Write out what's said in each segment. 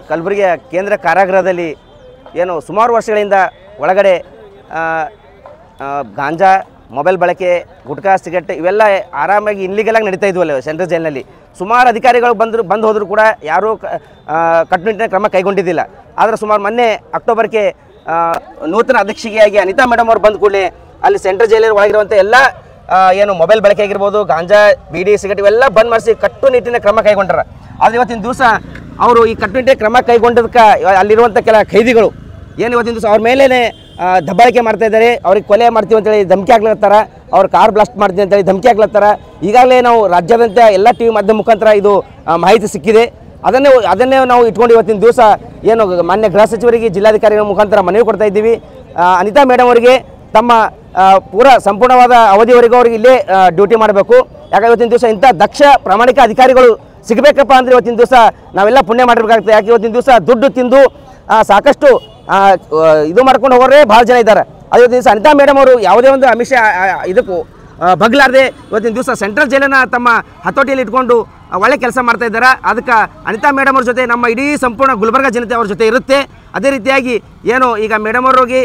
ಕಲಬುರಗಿಯ ಕೇಂದ್ರ ಕಾರಾಗೃಹದಲ್ಲಿ ಏನು ಸುಮಾರು ವರ್ಷಗಳಿಂದ ಒಳಗಡೆ ಗಾಂಜಾ, ಮೊಬೈಲ್ ಬಳಕೆ, ಗುಟ್ಕಾ, ಸಿಗರೆಟ್ ಇವೆಲ್ಲ ಆರಾಮಾಗಿ ಇನ್ಲೀಗಲಾಗಿ ನಡೀತಾ ಇದ್ವಲ್ಲ ಸೆಂಟ್ರಲ್ ಜೈಲಿನಲ್ಲಿ. ಸುಮಾರು ಅಧಿಕಾರಿಗಳು ಬಂದು ಹೋದರೂ ಕೂಡ ಯಾರೂ ಕಟ್ಟುನಿಟ್ಟಿನ ಕ್ರಮ ಕೈಗೊಂಡಿದ್ದಿಲ್ಲ. ಆದರೆ ಸುಮಾರು ಮೊನ್ನೆ ಅಕ್ಟೋಬರ್ಗೆ ನೂತನ ಅಧ್ಯಕ್ಷಿಕೆಯಾಗಿ ಅನಿತಾ ಮೇಡಮ್ ಅವರು ಬಂದ ಕೂಡಲೇ ಅಲ್ಲಿ ಸೆಂಟ್ರಲ್ ಜೈಲಿನ ಒಳಗಿರುವಂಥ ಎಲ್ಲ ಏನು ಮೊಬೈಲ್ ಬಳಕೆ ಆಗಿರ್ಬೋದು, ಗಾಂಜಾ, ಬೀಡಿ, ಸಿಗರೆಟ್ ಇವೆಲ್ಲ ಬಂದ್ ಮಾಡಿಸಿ ಕಟ್ಟುನಿಟ್ಟಿನ ಕ್ರಮ ಕೈಗೊಂಡಾರ. ಆದರೆ ಇವತ್ತಿನ ದಿವಸ ಅವರು ಈ ಕಟ್ಟುನಿಟ್ಟಿನ ಕ್ರಮ ಕೈಗೊಂಡದಕ್ಕೆ ಅಲ್ಲಿರುವಂಥ ಕೆಲ ಖೈದಿಗಳು ಏನು ಇವತ್ತಿನ ದಿವಸ ಅವ್ರ ಮೇಲೇ ದಬ್ಬಾಳಿಕೆ ಮಾಡ್ತಾಯಿದ್ದಾರೆ. ಅವ್ರಿಗೆ ಕೊಲೆ ಮಾಡ್ತೀವಿ ಅಂತೇಳಿ ಧಮಕಿ ಹಾಕ್ಲತ್ತಾರ, ಅವ್ರ ಕಾರ್ ಬ್ಲಾಸ್ಟ್ ಮಾಡ್ತೀವಿ ಅಂತೇಳಿ ಧಮಕಿ ಹಾಕ್ಲತ್ತಾರ. ಈಗಾಗಲೇ ನಾವು ರಾಜ್ಯಾದ್ಯಂತ ಎಲ್ಲ ಟಿ ವಿ ಮಾಧ್ಯಮ ಮುಖಾಂತರ ಇದು ಮಾಹಿತಿ ಸಿಕ್ಕಿದೆ. ಅದನ್ನೇ ನಾವು ಇಟ್ಕೊಂಡು ಇವತ್ತಿನ ದಿವಸ ಏನು ಮಾನ್ಯ ಗೃಹ ಸಚಿವರಿಗೆ, ಜಿಲ್ಲಾಧಿಕಾರಿಗಳ ಮುಖಾಂತರ ಮನವಿ ಕೊಡ್ತಾ ಇದ್ದೀವಿ. ಅನಿತಾ ಮೇಡಮ್ ಅವರಿಗೆ ತಮ್ಮ ಸಂಪೂರ್ಣವಾದ ಅವಧಿವರೆಗೂ ಅವ್ರಿಗೆ ಇಲ್ಲೇ ಡ್ಯೂಟಿ ಮಾಡಬೇಕು. ಯಾಕಂದ್ರೆ ಇವತ್ತಿನ ದಿವಸ ಇಂಥ ದಕ್ಷ ಪ್ರಾಮಾಣಿಕ ಅಧಿಕಾರಿಗಳು ಸಿಗಬೇಕಪ್ಪ ಅಂದರೆ ಇವತ್ತಿನ ದಿವಸ ನಾವೆಲ್ಲ ಪುಣ್ಯ ಮಾಡಿರ್ಬೇಕಾಗ್ತದೆ. ಯಾಕೆ ಇವತ್ತಿನ ದಿವಸ ದುಡ್ಡು ತಿಂದು ಸಾಕಷ್ಟು ಇದು ಮಾಡ್ಕೊಂಡು ಹೋಗೋರೇ ಭಾಳ ಜನ ಇದ್ದಾರೆ. ಅದು ಇವತ್ತಿನ ದಿವಸ ಅನಿತಾ ಮೇಡಮ್ ಅವರು ಯಾವುದೇ ಒಂದು ಅಮಿಷ ಇದಕ್ಕೂ ಬಗ್ಲಾರ್ದೆ ಇವತ್ತಿನ ದಿವಸ ಸೆಂಟ್ರಲ್ ಜೈಲನ್ನು ತಮ್ಮ ಹತೋಟಿಯಲ್ಲಿ ಇಟ್ಕೊಂಡು ಒಳ್ಳೆ ಕೆಲಸ ಮಾಡ್ತಾ ಇದ್ದಾರೆ. ಅದಕ್ಕೆ ಅನಿತಾ ಮೇಡಮ್ ಅವ್ರ ಜೊತೆ ನಮ್ಮ ಇಡೀ ಸಂಪೂರ್ಣ ಗುಲ್ಬರ್ಗ ಜನತೆ ಅವ್ರ ಜೊತೆ ಇರುತ್ತೆ. ಅದೇ ರೀತಿಯಾಗಿ ಏನು ಈಗ ಮೇಡಮ್ ಅವ್ರಿಗೆ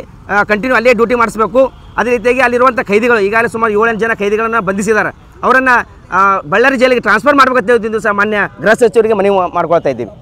ಕಂಟಿನ್ಯೂ ಅಲ್ಲೇ ಡ್ಯೂಟಿ ಮಾಡಿಸ್ಬೇಕು. ಅದೇ ರೀತಿಯಾಗಿ ಅಲ್ಲಿರುವಂಥ ಖೈದಿಗಳು ಈಗಾಗಲೇ ಸುಮಾರು 7-8 ಜನ ಖೈದಿಗಳನ್ನು ಬಂಧಿಸಿದ್ದಾರೆ. ಅವರನ್ನು ಬಳ್ಳಾರಿ ಜೈಲಿಗೆ ಟ್ರಾನ್ಸ್ಫರ್ ಮಾಡಬೇಕಂತ ಇವತ್ತಿನ ದಿವಸ ಮಾನ್ಯ ಗೃಹ ಸಚಿವರಿಗೆ ಮನವಿ ಮಾಡ್ಕೊಳ್ತಾ ಇದ್ದೀವಿ.